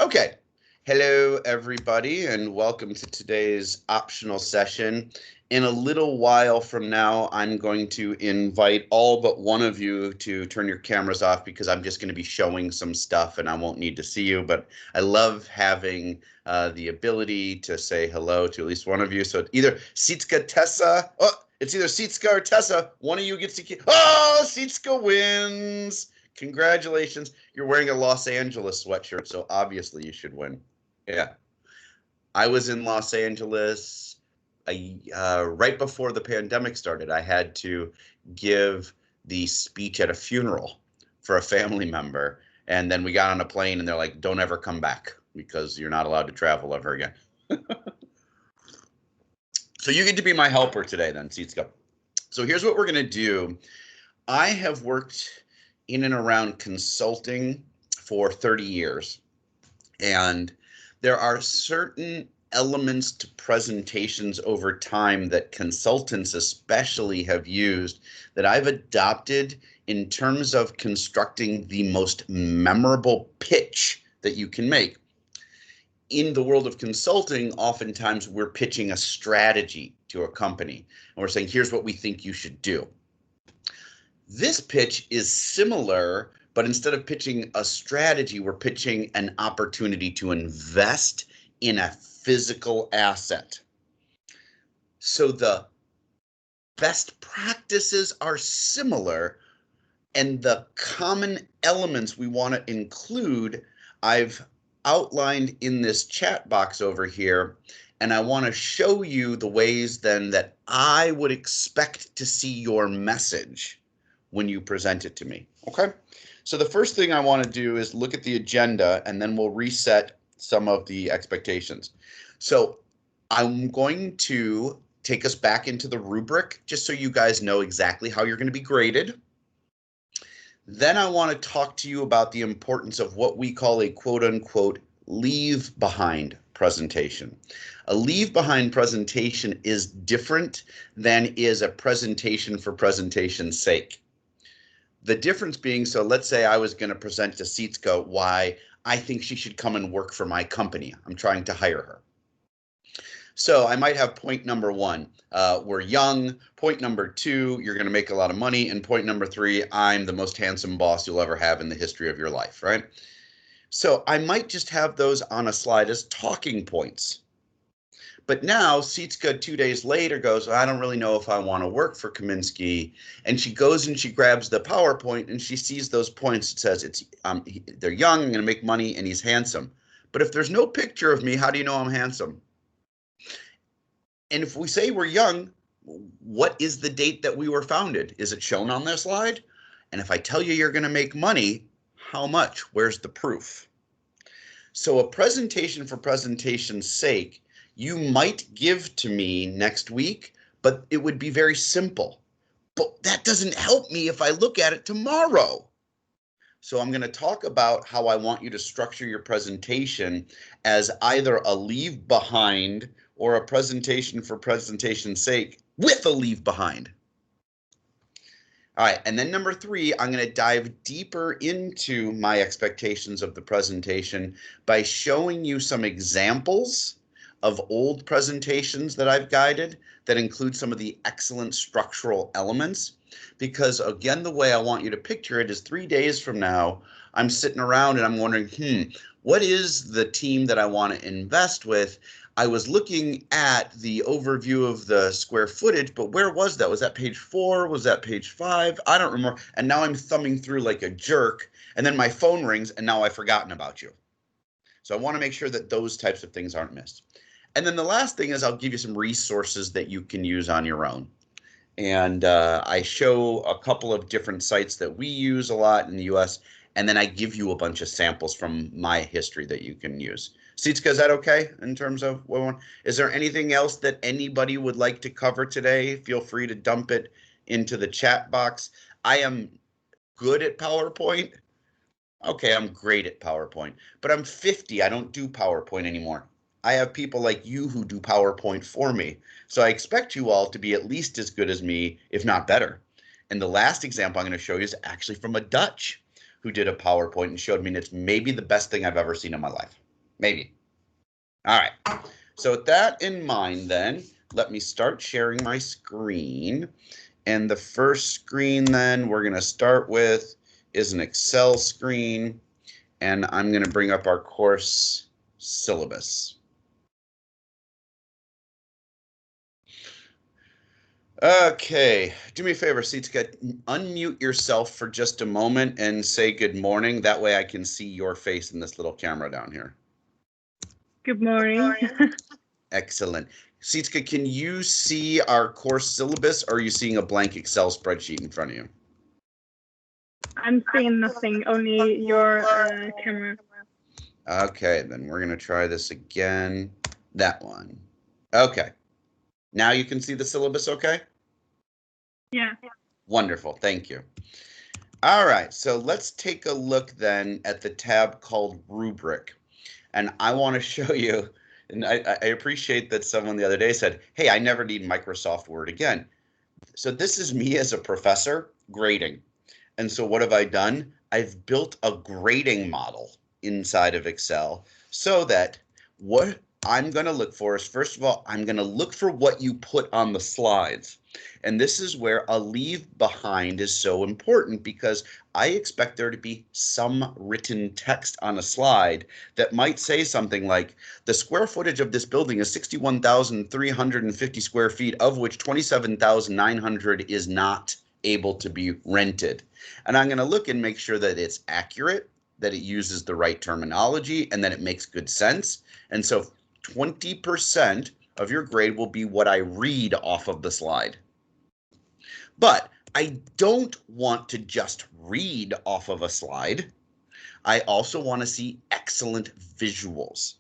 Okay. Hello, everybody, and welcome to today's optional session. In a little while from now, I'm going to invite all but one of you to turn your cameras off because I'm just going to be showing some stuff and I won't need to see you. But I love having the ability to say hello to at least one of you. So either Sitska, Tessa. It's either Sitska or Tessa. One of you gets to keep. Oh, Sitska wins. Congratulations. You're wearing a Los Angeles sweatshirt, so obviously you should win. Yeah. I was in Los Angeles right before the pandemic started. I had to give the speech at a funeral for a family member. And then we got on a plane and they're like, don't ever come back because you're not allowed to travel ever again. So you get to be my helper today then, Sitska. So here's what we're going to do. I have worked in and around consulting for 30 years. And there are certain elements to presentations over time that consultants especially have used that I've adopted in terms of constructing the most memorable pitch that you can make. In the world of consulting, oftentimes we're pitching a strategy to a company and we're saying, here's what we think you should do. This pitch is similar, but instead of pitching a strategy, we're pitching an opportunity to invest in a physical asset. So the best practices are similar, and the common elements we want to include, I've outlined in this chat box over here, and I want to show you the ways then that I would expect to see your message when you present it to me, okay? So the first thing I want to do is look at the agenda, and then we'll reset some of the expectations. So I'm going to take us back into the rubric, just so you guys know exactly how you're going to be graded. Then I want to talk to you about the importance of what we call a quote-unquote leave behind presentation. A leave behind presentation is different than is a presentation for presentation's sake. The difference being, so let's say I was going to present to Sitska why I think she should come and work for my company. I'm trying to hire her. So I might have point number one, we're young. Point number two, you're going to make a lot of money. And point number three, I'm the most handsome boss you'll ever have in the history of your life, right? So I might just have those on a slide as talking points. But now Sitska 2 days later goes, I don't really know if I want to work for Kaminsky. And she goes and she grabs the PowerPoint and she sees those points. It says they're young, I'm going to make money, and he's handsome. But if there's no picture of me, how do you know I'm handsome? And if we say we're young, what is the date that we were founded? Is it shown on this slide? And if I tell you you're going to make money, how much? Where's the proof? So a presentation for presentation's sake, you might give to me next week, but it would be very simple. But that doesn't help me if I look at it tomorrow. So I'm going to talk about how I want you to structure your presentation as either a leave behind or a presentation for presentation's sake with a leave behind. All right, and then number three, I'm going to dive deeper into my expectations of the presentation by showing you some examples of old presentations that I've guided that include some of the excellent structural elements. Because again, the way I want you to picture it is 3 days from now, I'm sitting around and I'm wondering, what is the team that I want to invest with? I was looking at the overview of the square footage, but where was that? Was that page 4? Was that page 5? I don't remember. And now I'm thumbing through like a jerk, and then my phone rings and now I've forgotten about you. So I want to make sure that those types of things aren't missed. And then the last thing is I'll give you some resources that you can use on your own. And I show a couple of different sites that we use a lot in the US, and then I give you a bunch of samples from my history that you can use. Sitska, is that okay in terms of what we want? Is there anything else that anybody would like to cover today? Feel free to dump it into the chat box. I am good at PowerPoint. Okay, I'm great at PowerPoint, but I'm 50. I don't do PowerPoint anymore. I have people like you who do PowerPoint for me. So I expect you all to be at least as good as me, if not better. And the last example I'm going to show you is actually from a Dutch who did a PowerPoint and showed me, and it's maybe the best thing I've ever seen in my life. Maybe. All right. So with that in mind, then, let me start sharing my screen. And the first screen then we're going to start with is an Excel screen. And I'm going to bring up our course syllabus. Okay, do me a favor, Seetska, unmute yourself for just a moment and say good morning. That way I can see your face in this little camera down here. Good morning. Excellent. Seetska, can you see our course syllabus, or are you seeing a blank Excel spreadsheet in front of you? I'm seeing nothing, only your camera. Okay, then we're going to try this again. That one. Okay. Now you can see the syllabus, okay? Yeah. Wonderful, thank you. All right, so let's take a look then at the tab called Rubric. And I want to show you, and I appreciate that someone the other day said, hey, I never need Microsoft Word again. So this is me as a professor grading. And so what have I done? I've built a grading model inside of Excel so that what I'm going to look for is, first of all, I'm going to look for what you put on the slides. And this is where a leave behind is so important, because I expect there to be some written text on a slide that might say something like, the square footage of this building is 61,350 square feet, of which 27,900 is not able to be rented. And I'm going to look and make sure that it's accurate, that it uses the right terminology, and that it makes good sense. And so 20% of your grade will be what I read off of the slide. But I don't want to just read off of a slide. I also want to see excellent visuals,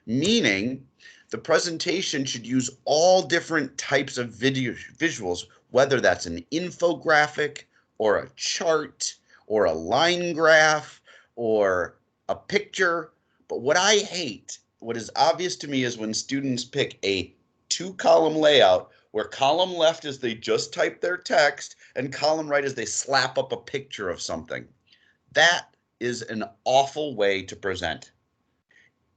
meaning the presentation should use all different types of visuals, whether that's an infographic or a chart or a line graph or a picture. But what I hate, what is obvious to me, is when students pick a 2-column layout where column left is they just type their text and column right is they slap up a picture of something. That is an awful way to present.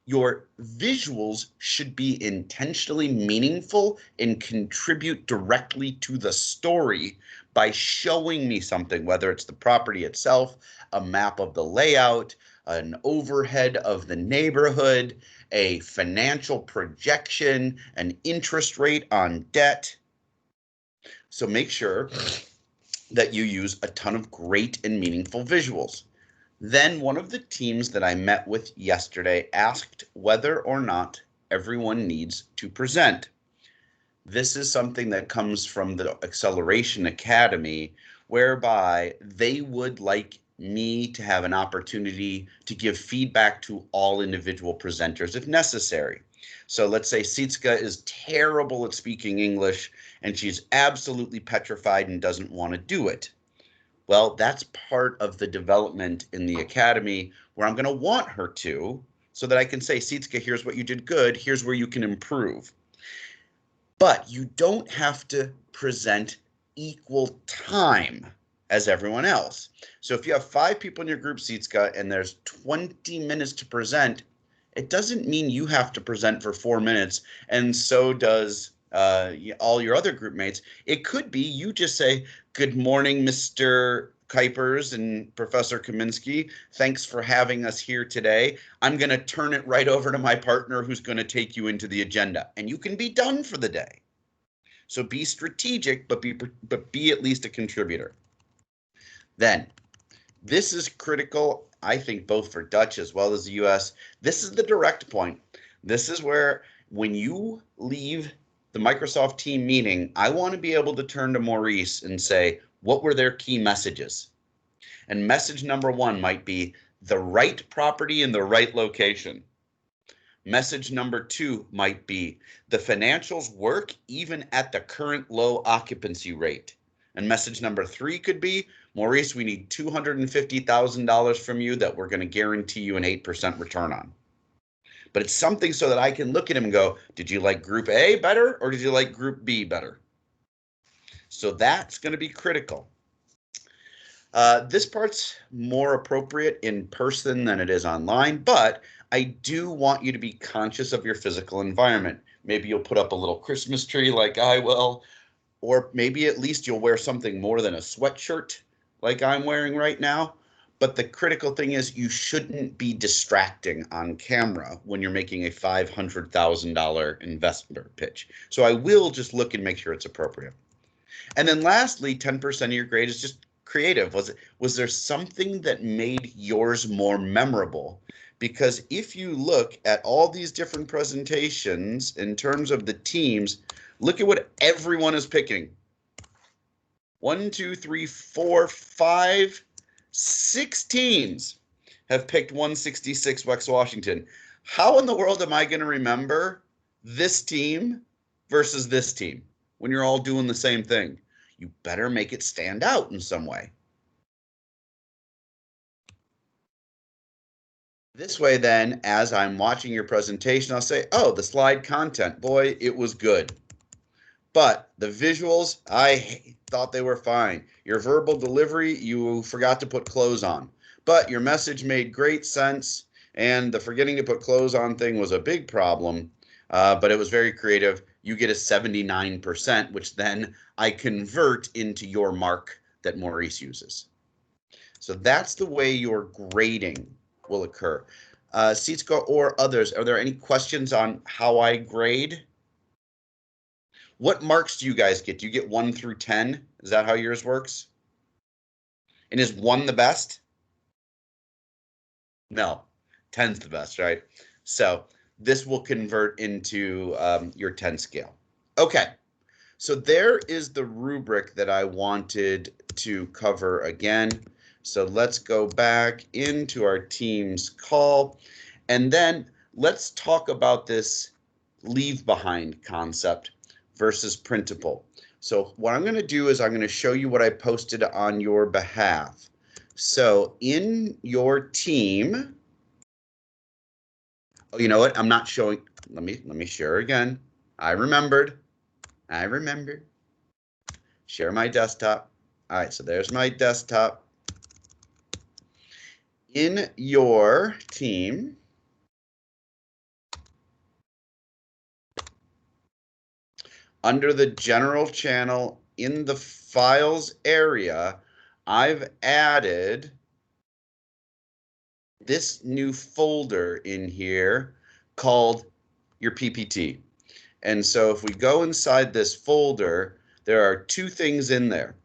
Your visuals should be intentionally meaningful and contribute directly to the story by showing me something, whether it's the property itself, a map of the layout, an overhead of the neighborhood, a financial projection, an interest rate on debt. So make sure that you use a ton of great and meaningful visuals. Then one of the teams that I met with yesterday asked whether or not everyone needs to present. This is something that comes from the Acceleration Academy, whereby they would like me to have an opportunity to give feedback to all individual presenters if necessary. So let's say Seetska is terrible at speaking English and she's absolutely petrified and doesn't want to do it. Well, that's part of the development in the academy where I'm going to want her to, so that I can say, Seetska, here's what you did good, here's where you can improve. But you don't have to present equal time as everyone else. So if you have 5 people in your group, Seetska, and there's 20 minutes to present, it doesn't mean you have to present for 4 minutes, and so does all your other group mates. It could be you just say, good morning, Mr. Kuipers and Professor Kaminsky. Thanks for having us here today. I'm going to turn it right over to my partner who's going to take you into the agenda, and you can be done for the day. So be strategic, but be at least a contributor. Then, this is critical, I think, both for Dutch as well as the US. This is the direct point. This is where, when you leave the Microsoft team meeting, I want to be able to turn to Maurice and say, what were their key messages? And message number 1 might be the right property in the right location. Message number 2 might be the financials work even at the current low occupancy rate. And message number 3 could be, Maurice, we need $250,000 from you that we're going to guarantee you an 8% return on. But it's something so that I can look at him and go, did you like group A better or did you like group B better? So that's going to be critical. This part's more appropriate in person than it is online, but I do want you to be conscious of your physical environment. Maybe you'll put up a little Christmas tree like I will, or maybe at least you'll wear something more than a sweatshirt like I'm wearing right now. But the critical thing is you shouldn't be distracting on camera when you're making a $500,000 investment pitch. So I will just look and make sure it's appropriate. And then lastly, 10% of your grade is just creative. Was there something that made yours more memorable? Because if you look at all these different presentations in terms of the teams, look at what everyone is picking. 1, 2, 3, 4, 5, 6 teams have picked 166 Wex Washington. How in the world am I going to remember this team versus this team when you're all doing the same thing? You better make it stand out in some way. This way, then, as I'm watching your presentation, I'll say, oh, the slide content, boy, it was good. But the visuals, I thought they were fine. Your verbal delivery, you forgot to put clothes on. But your message made great sense, and the forgetting to put clothes on thing was a big problem, but it was very creative. You get a 79%, which then I convert into your mark that Maurice uses. So that's the way your grading will occur. Sitska or others, are there any questions on how I grade? What marks do you guys get? Do you get 1 through 10? Is that how yours works? And is 1 the best? No, 10's the best, right? So this will convert into your 10 scale. Okay, so there is the rubric that I wanted to cover again. So let's go back into our Teams call, and then let's talk about this leave behind concept versus printable. So what I'm going to do is I'm going to show you what I posted on your behalf. So in your team, oh, you know what? I'm not showing. Let me share again. I remembered. Share my desktop. All right, so there's my desktop. In your team, under the general channel in the files area, I've added this new folder in here called your PPT. And so if we go inside this folder, there are 2 things in there.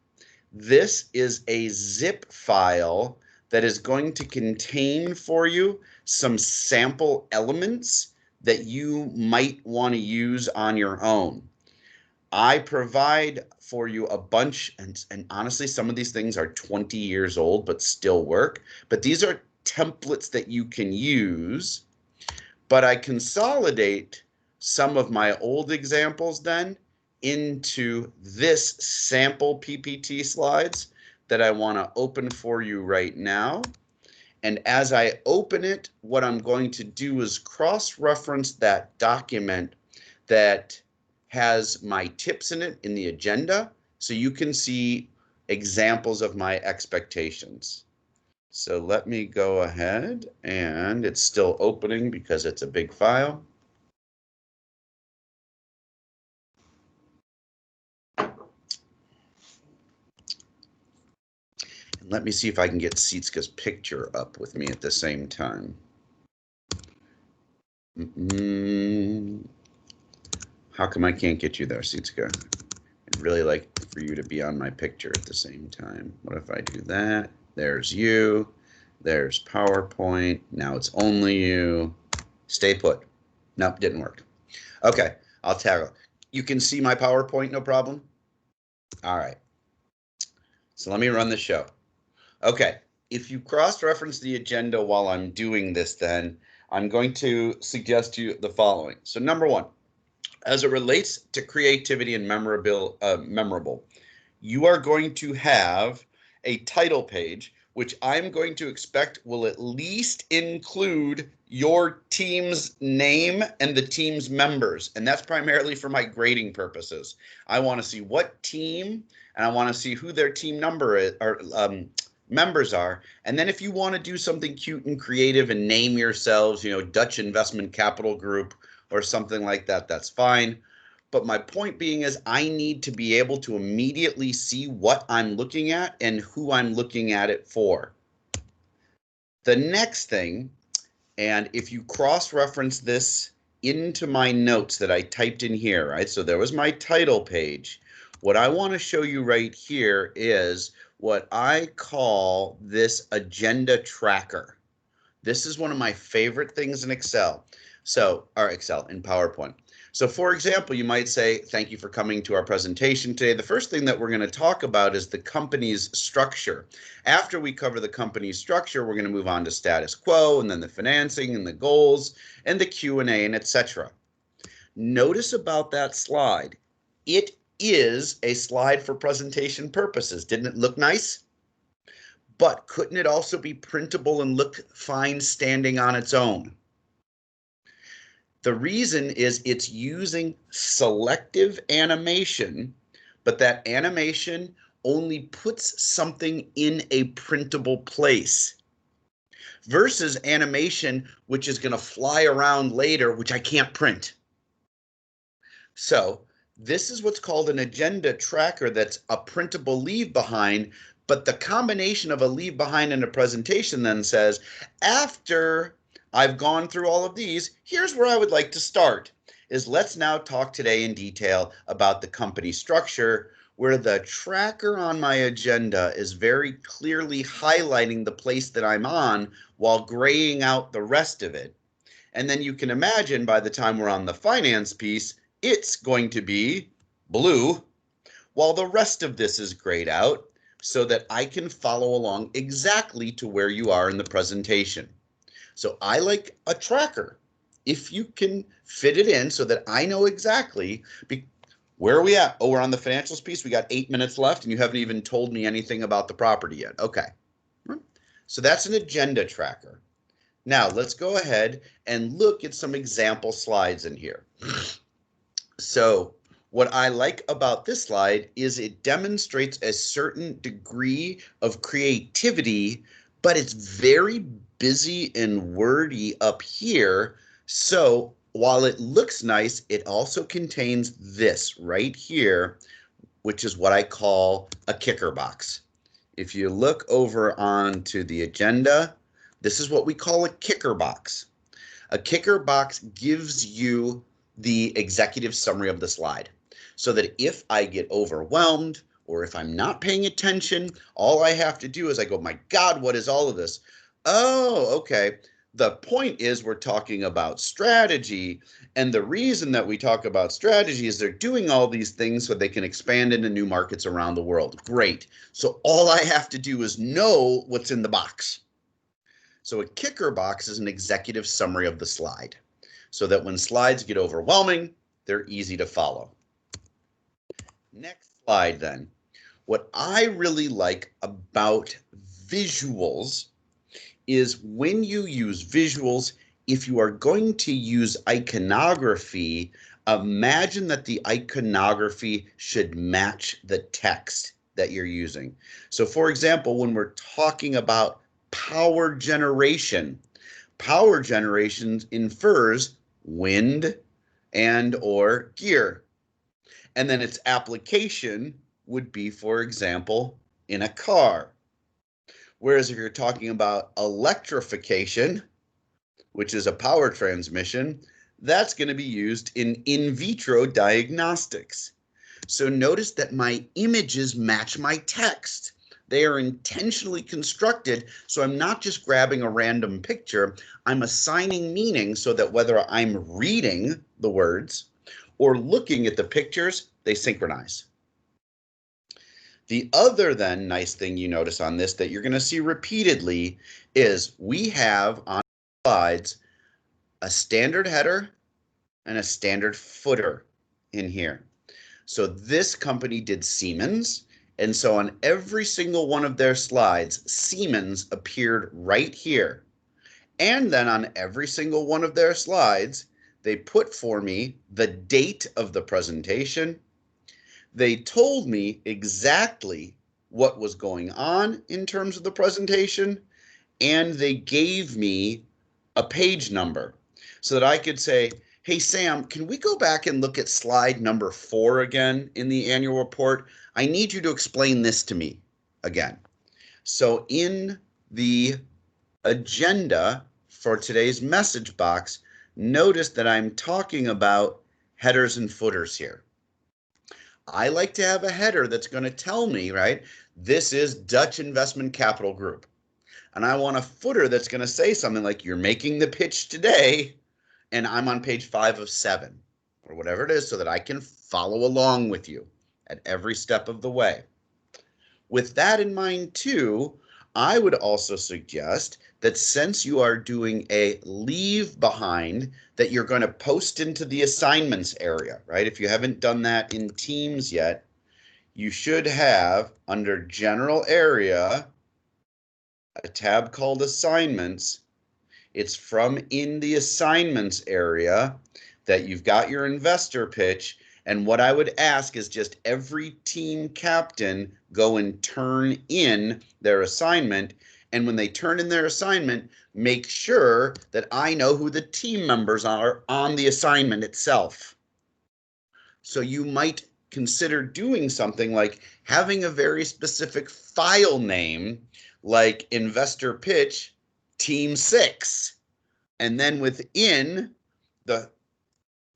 This is a zip file that is going to contain for you some sample elements that you might want to use on your own. I provide for you a bunch, and honestly, some of these things are 20 years old but still work. But these are templates that you can use. But I consolidate some of my old examples then into this sample PPT slides that I want to open for you right now. And as I open it, what I'm going to do is cross-reference that document that has my tips in it in the agenda, so you can see examples of my expectations. So let me go ahead, and it's still opening because it's a big file. And let me see if I can get Sitska's picture up with me at the same time. How come I can't get you there, Sitska? I'd really like for you to be on my picture at the same time. What if I do that? There's you. There's PowerPoint. Now it's only you. Stay put. Nope, didn't work. Okay, I'll toggle. You can see my PowerPoint, no problem? All right. So let me run the show. Okay, if you cross-reference the agenda while I'm doing this, then I'm going to suggest to you the following. So number 1, as it relates to creativity and memorable, you are going to have a title page, which I'm going to expect will at least include your team's name and the team's members. And that's primarily for my grading purposes. I want to see what team, and I want to see who their team number is, or members are. And then if you want to do something cute and creative and name yourselves, Dutch Investment Capital Group or something like that, that's fine. But my point being is I need to be able to immediately see what I'm looking at and who I'm looking at it for. The next thing, and if you cross-reference this into my notes that I typed in here, right? So there was my title page. What I want to show you right here is what I call this agenda tracker. This is one of my favorite things in Excel. Or Excel in PowerPoint. So for example, you might say, thank you for coming to our presentation today. The first thing that we're going to talk about is the company's structure. After we cover the company's structure, we're going to move on to status quo and then the financing and the goals and the Q&A and etc. Notice about that slide. It is a slide for presentation purposes. Didn't it look nice? But couldn't it also be printable and look fine standing on its own? The reason is it's using selective animation, but that animation only puts something in a printable place versus animation, which is going to fly around later, which I can't print. So this is what's called an agenda tracker that's a printable leave behind, but the combination of a leave behind and a presentation then says, after I've gone through all of these, here's where I would like to start, is let's now talk today in detail about the company structure, where the tracker on my agenda is very clearly highlighting the place that I'm on while graying out the rest of it. And then you can imagine by the time we're on the finance piece, it's going to be blue, while the rest of this is grayed out so that I can follow along exactly to where you are in the presentation. So I like a tracker. If you can fit it in so that I know exactly, where are we at? Oh, we're on the financials piece. We got 8 minutes left and you haven't even told me anything about the property yet. Okay. So that's an agenda tracker. Now let's go ahead and look at some example slides in here. So what I like about this slide is it demonstrates a certain degree of creativity, but it's very busy and wordy up here. So while it looks nice, it also contains this right here, which is what I call a kicker box. If you look over onto the agenda, this is what we call a kicker box. A kicker box gives you the executive summary of the slide so that if I get overwhelmed or if I'm not paying attention, all I have to do is I go, my God, what is all of this? Oh, okay. The point is we're talking about strategy. And the reason that we talk about strategy is they're doing all these things so they can expand into new markets around the world. Great. So all I have to do is know what's in the box. So a kicker box is an executive summary of the slide so that when slides get overwhelming, they're easy to follow. Next slide then. What I really like about visuals is when you use visuals, if you are going to use iconography, imagine that the iconography should match the text that you're using. So for example, when we're talking about power generation infers wind and or gear. And then its application would be, for example, in a car. Whereas if you're talking about electrification, which is a power transmission, that's going to be used in vitro diagnostics. So notice that my images match my text. They are intentionally constructed, so I'm not just grabbing a random picture, I'm assigning meaning so that whether I'm reading the words or looking at the pictures, they synchronize. The other then nice thing you notice on this that you're going to see repeatedly is we have on slides a standard header and a standard footer in here. So this company did Siemens, and so on every single one of their slides, Siemens appeared right here. And then on every single one of their slides, they put for me the date of the presentation. They told me exactly what was going on in terms of the presentation, and they gave me a page number so that I could say, hey, Sam, can we go back and look at slide number 4 again in the annual report? I need you to explain this to me again. So in the agenda for today's message box, notice that I'm talking about headers and footers here. I like to have a header that's going to tell me, right, this is Dutch Investment Capital Group. And I want a footer that's going to say something like, you're making the pitch today, and I'm on page 5 of 7, or whatever it is, so that I can follow along with you at every step of the way. With that in mind too, I would also suggest that since you are doing a leave behind that you're going to post into the assignments area, right? If you haven't done that in Teams yet, you should have under general area a tab called assignments. It's from in the assignments area that you've got your investor pitch. And what I would ask is just every team captain go and turn in their assignment. And when they turn in their assignment, make sure that I know who the team members are on the assignment itself. So you might consider doing something like having a very specific file name, like investor pitch team 6. And then within the,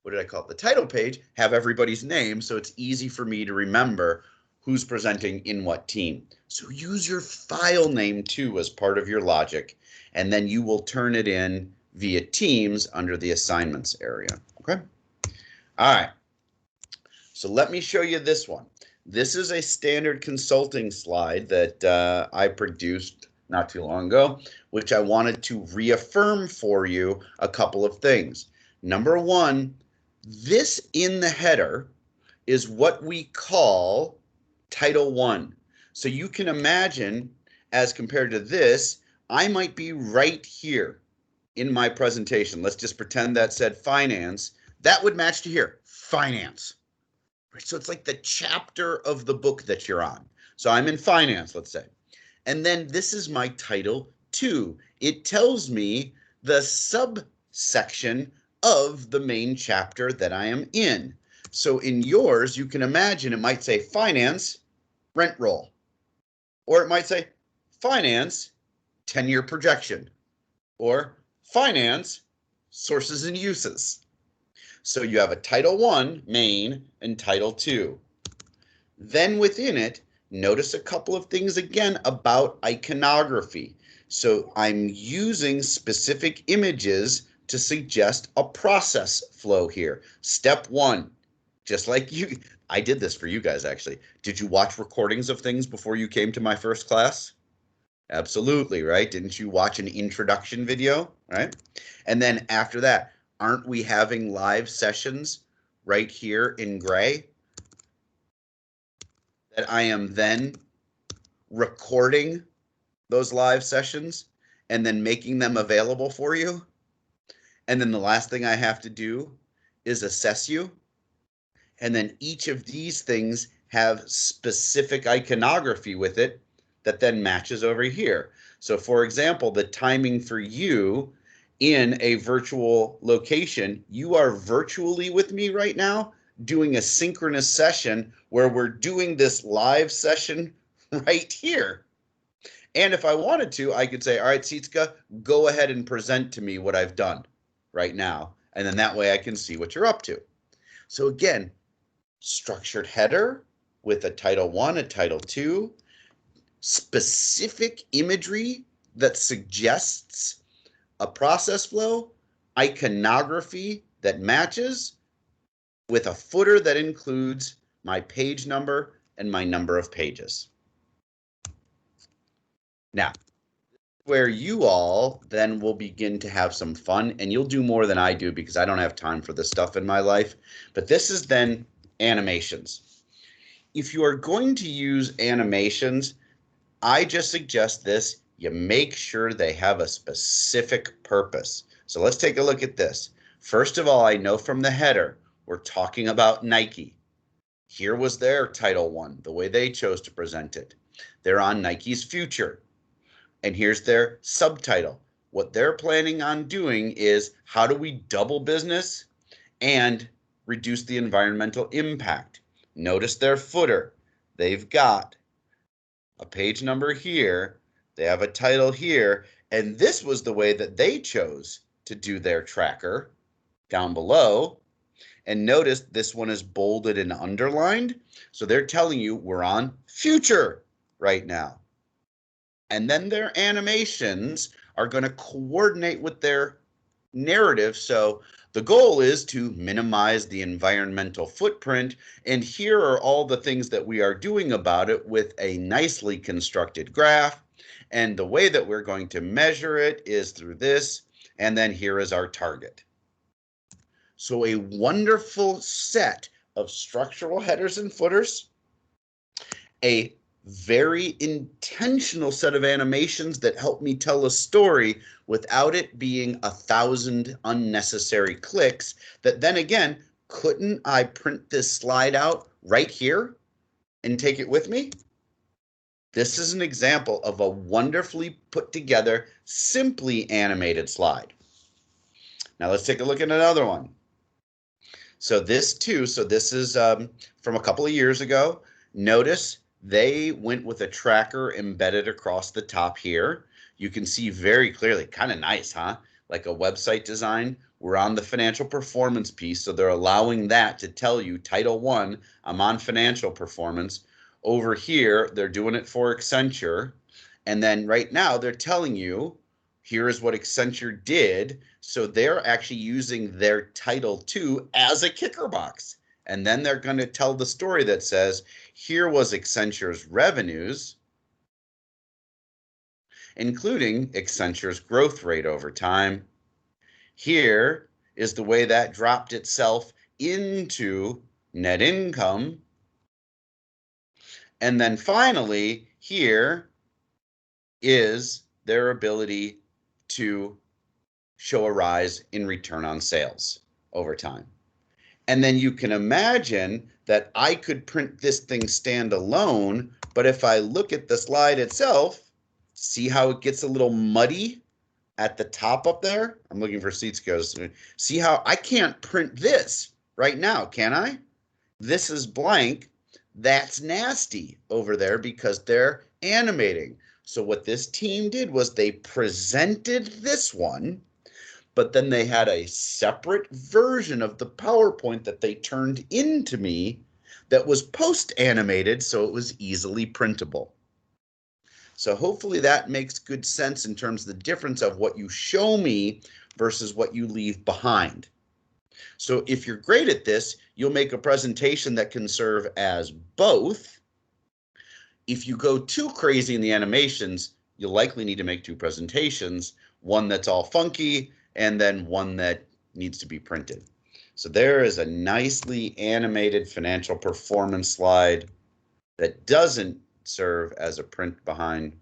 what did I call it? The title page, have everybody's name so it's easy for me to remember who's presenting in what team. So use your file name too as part of your logic, and then you will turn it in via Teams under the assignments area. Okay. All right. So let me show you this one. This is a standard consulting slide that I produced not too long ago, which I wanted to reaffirm for you a couple of things. Number one, this in the header is what we call Title 1. So you can imagine, as compared to this, I might be right here in my presentation. Let's just pretend that said finance. That would match to here, finance. So it's like the chapter of the book that you're on. So I'm in finance, let's say. And then this is my Title 2. It tells me the subsection of the main chapter that I am in. So in yours, you can imagine it might say finance, rent roll. Or it might say finance, 10-year projection. Or finance, sources and uses. So you have a Title 1, main, and Title 2. Then within it, notice a couple of things again about iconography. So I'm using specific images to suggest a process flow here. Step 1, just like you, I did this for you guys actually. Did you watch recordings of things before you came to my first class? Absolutely, right? Didn't you watch an introduction video, right? And then after that, aren't we having live sessions right here in gray that I am then recording those live sessions and then making them available for you? And then the last thing I have to do is assess you. And then each of these things have specific iconography with it that then matches over here. So for example, the timing for you in a virtual location, you are virtually with me right now doing a synchronous session where we're doing this live session right here. And if I wanted to, I could say, all right, Sitska, go ahead and present to me what I've done right now. And then that way I can see what you're up to. So again, structured header with a Title 1, a Title 2, specific imagery that suggests a process flow, iconography that matches, with a footer that includes my page number and my number of pages. Now, where you all then will begin to have some fun, and you'll do more than I do because I don't have time for this stuff in my life, but this is then animations. If you are going to use animations, I just suggest this. You make sure they have a specific purpose. So let's take a look at this. First of all, I know from the header, we're talking about Nike. Here was their Title 1, the way they chose to present it. They're on Nike's future. And here's their subtitle. What they're planning on doing is how do we double business and reduce the environmental impact. Notice their footer. They've got a page number here. They have a title here. And this was the way that they chose to do their tracker down below. And notice this one is bolded and underlined. So they're telling you we're on future right now. And then their animations are going to coordinate with their narrative. So the goal is to minimize the environmental footprint. And here are all the things that we are doing about it with a nicely constructed graph. And the way that we're going to measure it is through this. And then here is our target. So a wonderful set of structural headers and footers, a very intentional set of animations that help me tell a story without it being 1,000 unnecessary clicks that then again, couldn't I print this slide out right here and take it with me? This is an example of a wonderfully put together, simply animated slide. Now let's take a look at another one. So this too, so this is from a couple of years ago. Notice they went with a tracker embedded across the top here. You can see very clearly, kind of nice, huh? Like a website design. We're on the financial performance piece, so they're allowing that to tell you, Title 1, I'm on financial performance. Over here, they're doing it for Accenture. And then right now, they're telling you, here is what Accenture did. So they're actually using their Title 2 as a kicker box. And then they're going to tell the story that says, here was Accenture's revenues, including Accenture's growth rate over time. Here is the way that dropped itself into net income. And then finally, here is their ability to show a rise in return on sales over time. And then you can imagine that I could print this thing standalone, but if I look at the slide itself, see how it gets a little muddy at the top up there? I'm looking for seats goes. See how I can't print this right now, can I? This is blank. That's nasty over there because they're animating. So what this team did was they presented this one, but then they had a separate version of the PowerPoint that they turned into me that was post-animated, so it was easily printable. So hopefully that makes good sense in terms of the difference of what you show me versus what you leave behind. So if you're great at this, you'll make a presentation that can serve as both. If you go too crazy in the animations, you'll likely need to make two presentations, one that's all funky and then one that needs to be printed. So there is a nicely animated financial performance slide that doesn't serve as a print behind.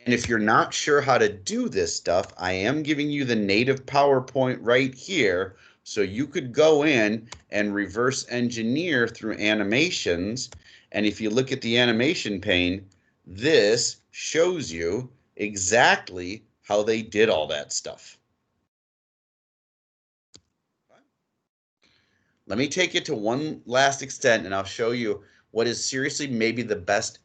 And if you're not sure how to do this stuff, I am giving you the native PowerPoint right here. So you could go in and reverse engineer through animations. And if you look at the animation pane, this shows you exactly how they did all that stuff. Let me take it to one last extent and I'll show you what is seriously maybe the best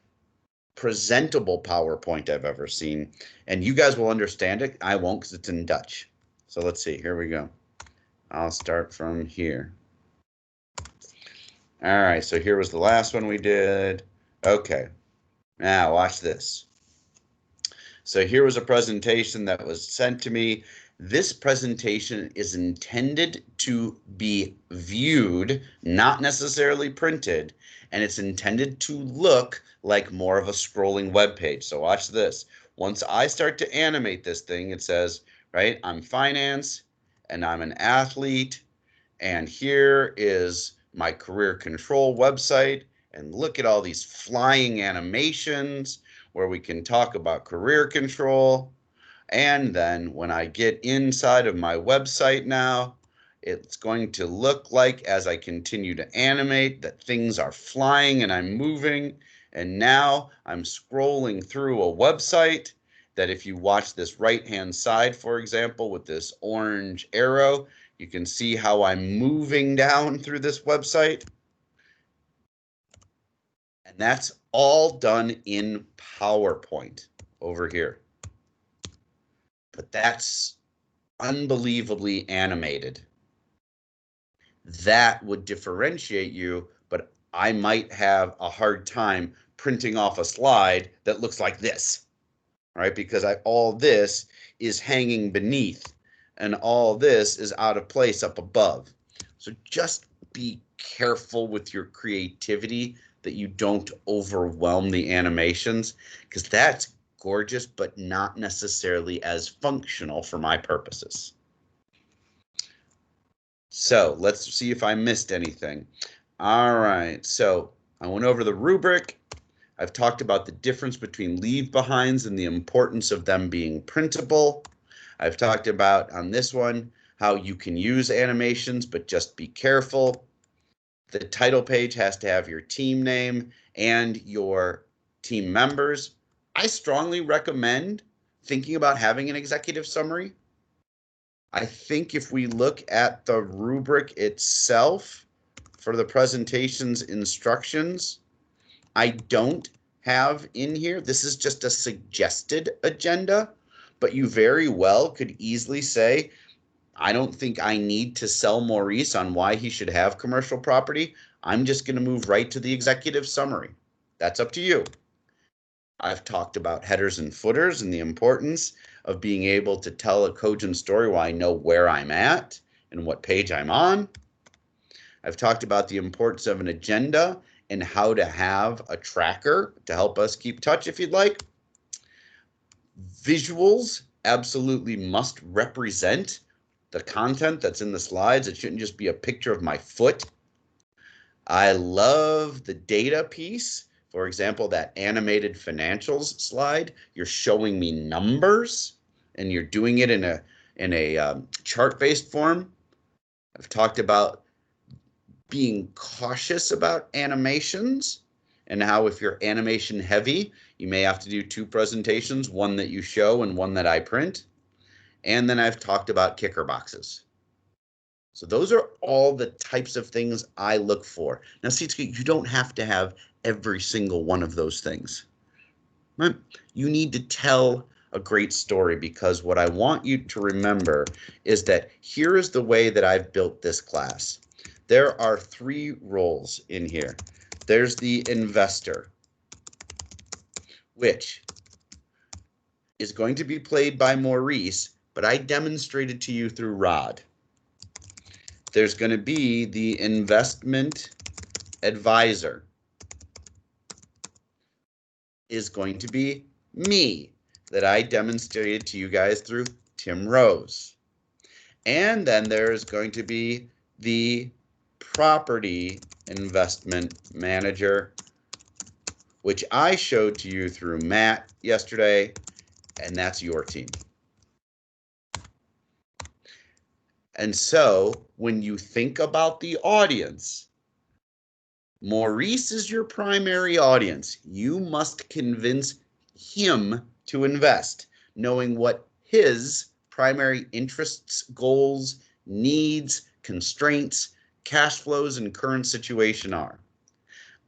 presentable PowerPoint I've ever seen. And you guys will understand it. I won't because it's in Dutch. So let's see. Here we go. I'll start from here. All right. So here was the last one we did. Okay. Now watch this. So here was a presentation that was sent to me. This presentation is intended to be viewed, not necessarily printed, and it's intended to look like more of a scrolling web page. So watch this. Once I start to animate this thing, it says, right, I'm finance and I'm an athlete, and here is my career control website, and look at all these flying animations where we can talk about career control. And then when I get inside of my website now, it's going to look like as I continue to animate that things are flying and I'm moving. And now I'm scrolling through a website that if you watch this right-hand side, for example, with this orange arrow, you can see how I'm moving down through this website. And that's all done in PowerPoint over here. But that's unbelievably animated. That would differentiate you, but I might have a hard time printing off a slide that looks like this, right? Because all this is hanging beneath and all this is out of place up above. So just be careful with your creativity that you don't overwhelm the animations, because that's gorgeous, but not necessarily as functional for my purposes. So let's see if I missed anything. All right, so I went over the rubric. I've talked about the difference between leave behinds and the importance of them being printable. I've talked about on this one how you can use animations, but just be careful. The title page has to have your team name and your team members. I strongly recommend thinking about having an executive summary. I think if we look at the rubric itself for the presentation's instructions, I don't have in here, this is just a suggested agenda, but you very well could easily say, I don't think I need to sell Maurice on why he should have commercial property. I'm just going to move right to the executive summary. That's up to you. I've talked about headers and footers and the importance of being able to tell a cogent story while I know where I'm at and what page I'm on. I've talked about the importance of an agenda and how to have a tracker to help us keep touch if you'd like. Visuals absolutely must represent the content that's in the slides. It shouldn't just be a picture of my foot. I love the data piece. For example, that animated financials slide, you're showing me numbers and you're doing it in a chart-based form. I've talked about being cautious about animations and how if you're animation heavy, you may have to do two presentations, one that you show and one that I print. And then I've talked about kicker boxes. So those are all the types of things I look for. Now, see, you don't have to have every single one of those things. Right? You need to tell a great story, because what I want you to remember is that here is the way that I've built this class. There are 3 roles in here. There's the investor, which is going to be played by Maurice, but I demonstrated to you through Rod. There's going to be the investment advisor, is going to be me, that I demonstrated to you guys through Tim Rose. And then there's going to be the property investment manager, which I showed to you through Matt yesterday, and that's your team. And so when you think about the audience, Maurice is your primary audience. You must convince him to invest, knowing what his primary interests, goals, needs, constraints, cash flows, and current situation are.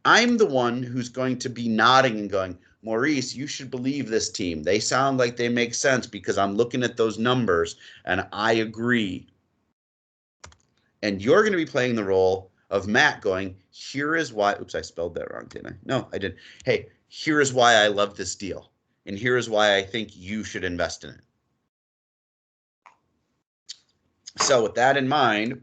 I'm the one who's going to be nodding and going, Maurice, you should believe this team. They sound like they make sense because I'm looking at those numbers and I agree. And you're going to be playing the role of Matt going, here is why, oops, I spelled that wrong, didn't I? No, I didn't. Hey, here is why I love this deal. And here is why I think you should invest in it. So with that in mind,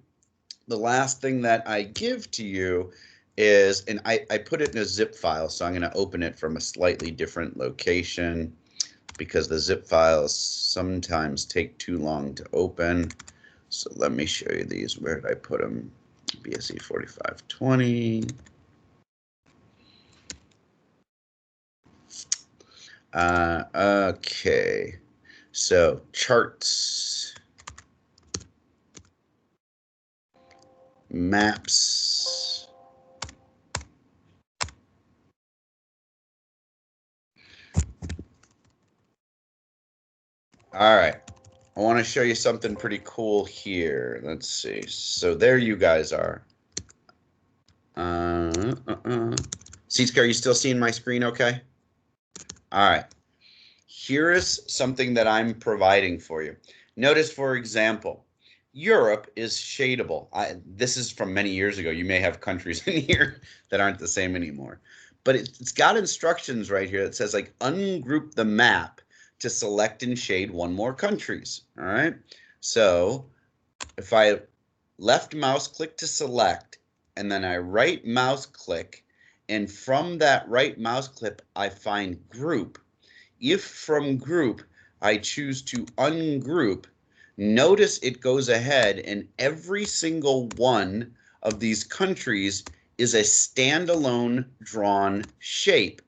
the last thing that I give to you is, and I put it in a zip file, so I'm going to open it from a slightly different location because the zip files sometimes take too long to open. So let me show you these. Where did I put them? BSE 4520. Okay, so charts. maps. All right. I want to show you something pretty cool here. Let's see. So there you guys are. Seatska, are you still seeing my screen okay? All right. Here is something that I'm providing for you. Notice, for example, Europe is shadable. This is from many years ago. You may have countries in here that aren't the same anymore. But it's got instructions right here that says, like, ungroup the map to select and shade one more countries. All right. So if I left mouse click to select, and then I right mouse click, and from that right mouse click, I find group. If from group, I choose to ungroup, notice it goes ahead and every single one of these countries is a standalone drawn shape.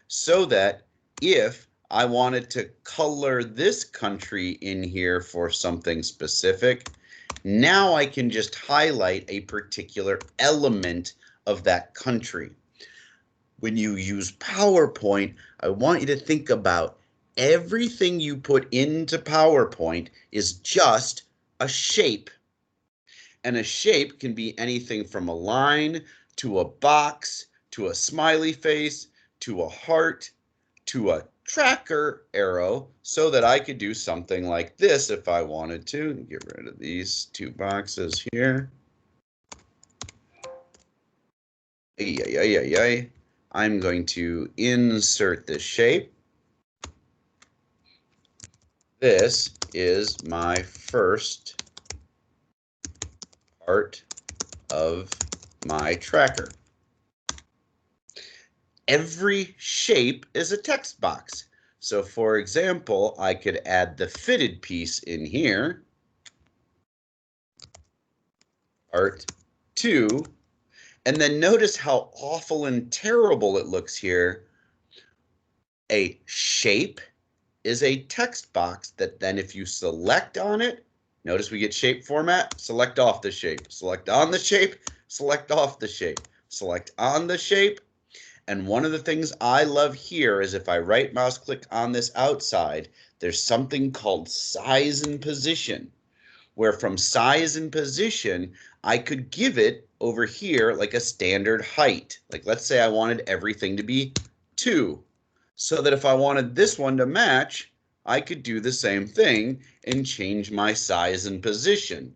So that if I wanted to color this country in here for something specific, now I can just highlight a particular element of that country. When you use PowerPoint, I want you to think about everything you put into PowerPoint is just a shape. And a shape can be anything from a line to a box to a smiley face to a heart to a tracker arrow, so that I could do something like this if I wanted to. Get rid of these two boxes here. I'm going to insert the shape. This is my first part of my tracker. Every shape is a text box. So for example, I could add the fitted piece in here. Part 2. And then notice how awful and terrible it looks here. A shape is a text box that then if you select on it, notice we get shape format, select off the shape, select on the shape, select off the shape, select on the shape. And one of the things I love here is if I right mouse click on this outside, there's something called size and position, where from size and position, I could give it over here like a standard height. Like let's say I wanted everything to be 2. So that if I wanted this one to match, I could do the same thing and change my size and position.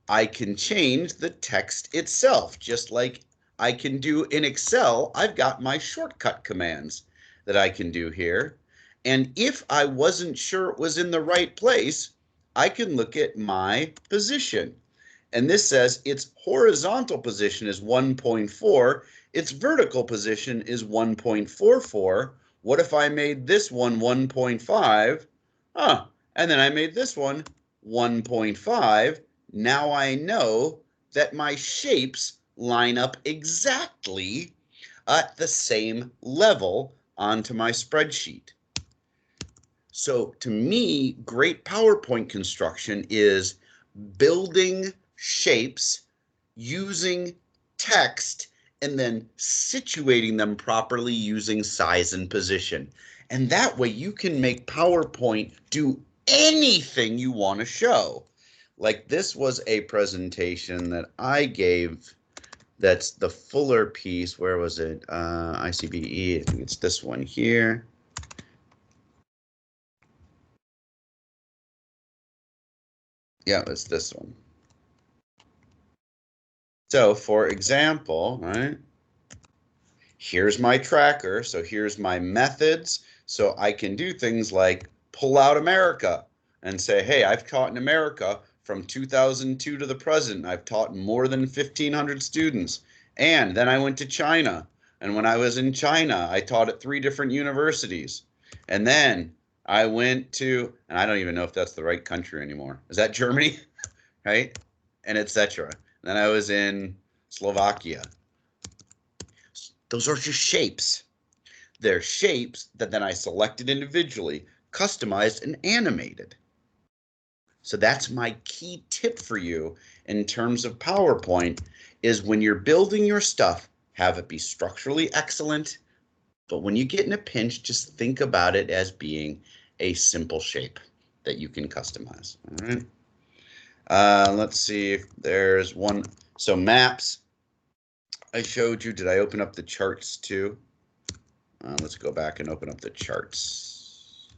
I can change the text itself, just like I can do in Excel. I've got my shortcut commands that I can do here. And if I wasn't sure it was in the right place, I can look at my position. And this says its horizontal position is 1.4. Its vertical position is 1.44. What if I made this one 1.5? And then I made this one 1.5. Now I know that my shapes line up exactly at the same level onto my spreadsheet. So to me, great PowerPoint construction is building shapes using text and then situating them properly using size and position. And that way you can make PowerPoint do anything you want to show. Like this was a presentation that I gave, that's the fuller piece. Where was it? ICBE, I think it's this one here. Yeah, it's this one. So for example, right, here's my tracker. So here's my methods. So I can do things like pull out America and say, hey, I've taught in America from 2002 to the present. I've taught more than 1,500 students. And then I went to China. And when I was in China, I taught at 3 different universities. And then I went to, and I don't even know if that's the right country anymore. Is that Germany? Right? And etc. Then I was in Slovakia. Those are just shapes. They're shapes that then I selected individually, customized, and animated. So that's my key tip for you, in terms of PowerPoint is when you're building your stuff, have it be structurally excellent, but when you get in a pinch, just think about it as being a simple shape that you can customize. All right. Let's see if there's one. So maps, I showed you. Did I open up the charts too? Let's go back and open up the charts.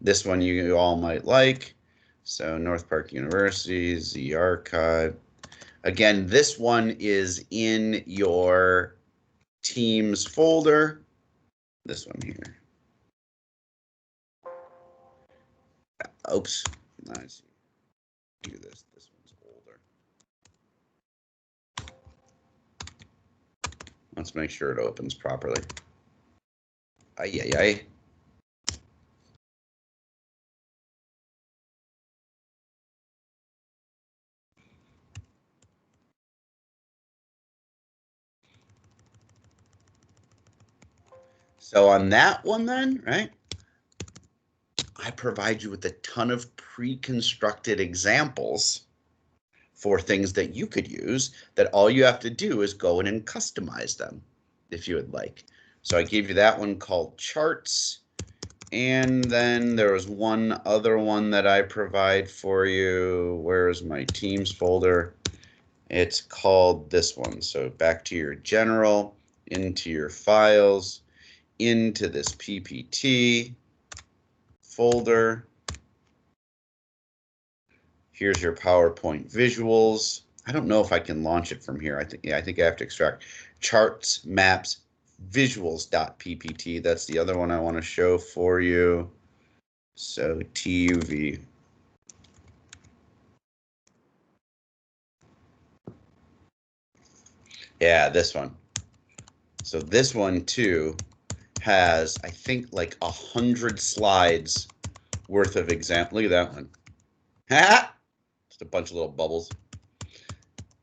This one you all might like. So North Park University, Z Archive. Again, this one is in your Teams folder. This one here. Oops. Nice. Do this. This one's older. Let's make sure it opens properly. Ay, ay, ay. So on that one then, right, I provide you with a ton of pre-constructed examples for things that you could use that all you have to do is go in and customize them if you would like. So I gave you that one called charts. And then there was one other one that I provide for you. Where's my Teams folder? It's called this one. So back to your general, into your files, into this PPT folder. Here's your PowerPoint visuals. I don't know if I can launch it from here. I think I have to extract charts, maps, visuals.ppt. That's the other one I want to show for you. So TUV. Yeah, this one. So this one too has, I think, like 100 slides worth of example. Look at that one. Ha! Just a bunch of little bubbles.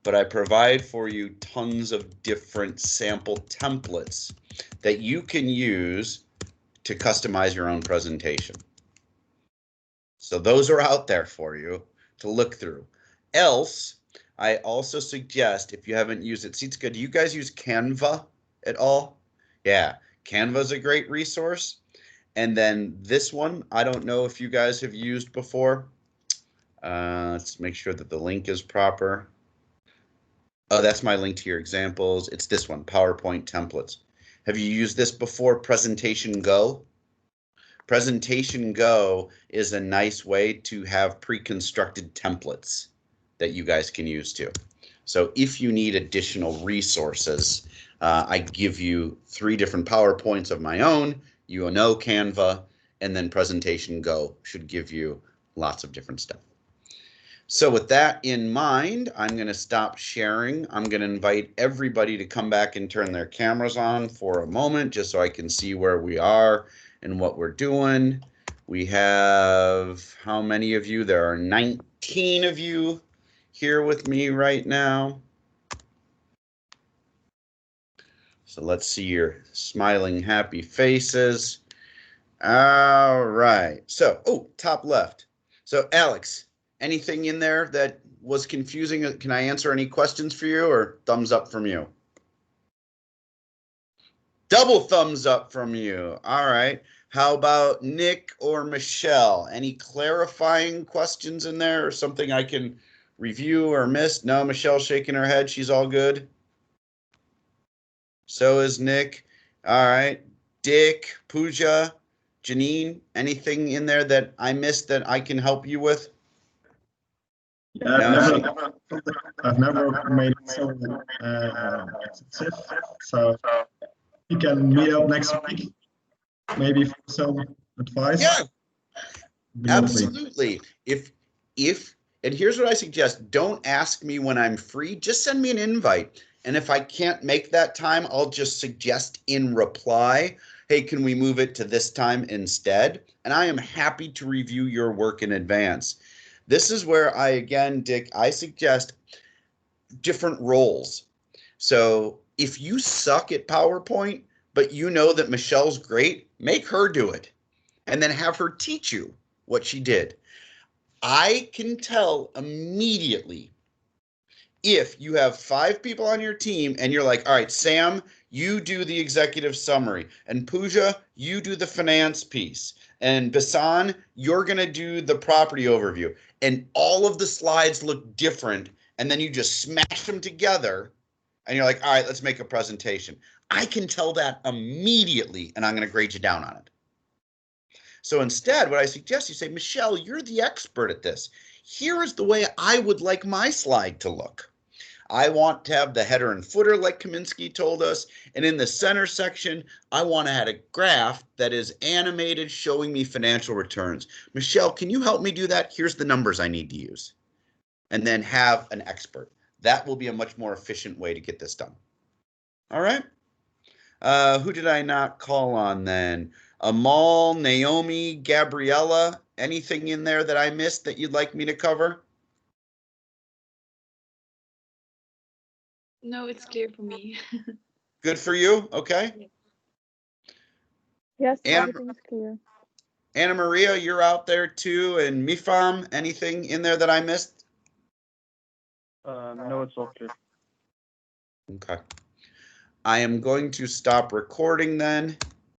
But I provide for you tons of different sample templates that you can use to customize your own presentation. So those are out there for you to look through. Else, I also suggest, if you haven't used it, Sietske, do you guys use Canva at all? Yeah, Canva is a great resource. And then this one, I don't know if you guys have used before. Let's make sure that the link is proper. Oh, that's my link to your examples. It's this one, PowerPoint templates. Have you used this before, Presentation Go? Presentation Go is a nice way to have pre-constructed templates that you guys can use too. So if you need additional resources, I give you 3 different PowerPoints of my own. You know Canva, and then Presentation Go should give you lots of different stuff. So with that in mind, I'm going to stop sharing. I'm going to invite everybody to come back and turn their cameras on for a moment, just so I can see where we are and what we're doing. We have how many of you? There are 19 of you here with me right now. So let's see your smiling, happy faces. All right. So, oh, top left. So Alex, anything in there that was confusing? Can I answer any questions for you, or thumbs up from you? Double thumbs up from you. All right. How about Nick or Michelle? Any clarifying questions in there or something I can review or miss? No, Michelle's shaking her head. She's all good. So is Nick. All right. Dick, Pooja, Janine, anything in there that I missed that I can help you with? Yeah, I've never made it so expensive. So you can meet up next week, maybe for some advice. Yeah, absolutely. If and here's what I suggest: don't ask me when I'm free. Just send me an invite, and if I can't make that time, I'll just suggest in reply, hey, can we move it to this time instead? And I am happy to review your work in advance. This is where Dick, I suggest different roles. So if you suck at PowerPoint, but you know that Michelle's great, make her do it and then have her teach you what she did. I can tell immediately if you have 5 people on your team and you're like, all right, Sam, you do the executive summary, and Pooja, you do the finance piece, and Basan, you're going to do the property overview, and all of the slides look different, and then you just smash them together, and you're like, all right, let's make a presentation. I can tell that immediately, and I'm going to grade you down on it. So instead, what I suggest you say, Michelle, you're the expert at this. Here is the way I would like my slide to look. I want to have the header and footer like Kaminsky told us. And in the center section, I want to have a graph that is animated showing me financial returns. Michelle, can you help me do that? Here's the numbers I need to use. And then have an expert. That will be a much more efficient way to get this done. All right. Who did I not call on then? Amal, Naomi, Gabriella, anything in there that I missed that you'd like me to cover? No, it's clear for me. Good for you? Okay. Yes, Anna, everything's clear. Anna Maria, you're out there too. And Mifam, anything in there that I missed? No, it's all clear. Okay. I am going to stop recording then.